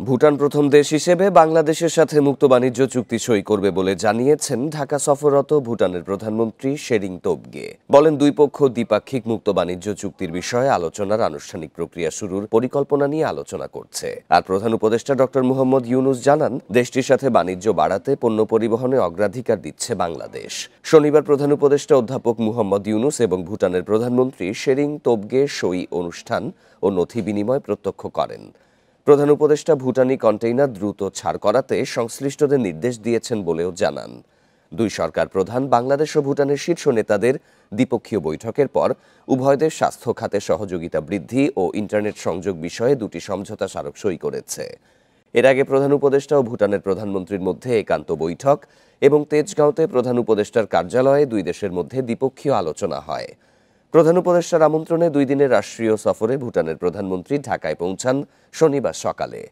ভুটান প্রথম দেশ হিসেবে বাংলাদেশের সাথে মুক্ত বাণিজ্য চুক্তি সই করবে বলে জানিয়েছেন ঢাকা সফররত ভুটানের প্রধানমন্ত্রী শেরিং তোবগে। বলেন, দুই পক্ষ দ্বিপাক্ষিক মুক্ত বাণিজ্য চুক্তির বিষয়ে আলোচনার আনুষ্ঠানিক প্রক্রিয়া শুরুর পরিকল্পনা নিয়ে আলোচনা করছে। আর প্রধান উপদেষ্টা ডক্টর মুহাম্মদ ইউনুস জানান, দেশটির সাথে বাণিজ্য বাড়াতে পণ্য পরিবহনে অগ্রাধিকার দিচ্ছে বাংলাদেশ। শনিবার প্রধান উপদেষ্টা অধ্যাপক মুহাম্মদ ইউনুস এবং ভুটানের প্রধানমন্ত্রী শেরিং তোবগে সই অনুষ্ঠান ও নথি বিনিময় প্রত্যক্ষ করেন। প্রধান উপদেষ্টা ভুটানি কন্টেইনার দ্রুত ছাড় করাতে সংশ্লিষ্টদের নির্দেশ দিয়েছেন বলেও জানান। দুই সরকার প্রধান বাংলাদেশ ও ভুটানের শীর্ষ নেতাদের দ্বিপক্ষীয় বৈঠকের পর উভয় দেশ স্বাস্থ্য খাতে সহযোগিতা বৃদ্ধি ও ইন্টারনেট সংযোগ বিষয়ে দুটি সমঝোতা স্মারক সই করেছে। এর আগে প্রধান উপদেষ্টা ও ভুটানের প্রধানমন্ত্রীর মধ্যে একান্ত বৈঠক এবং তেজগাঁওতে প্রধান উপদেষ্টার কার্যালয়ে দুই দেশের মধ্যে দ্বিপক্ষীয় আলোচনা হয়। প্রধান উপদেষ্টার আমন্ত্রণে 2 দিনের রাষ্ট্রীয় সফরে ভুটানের প্রধানমন্ত্রী ঢাকায় পৌঁছান শনিবার সকালে।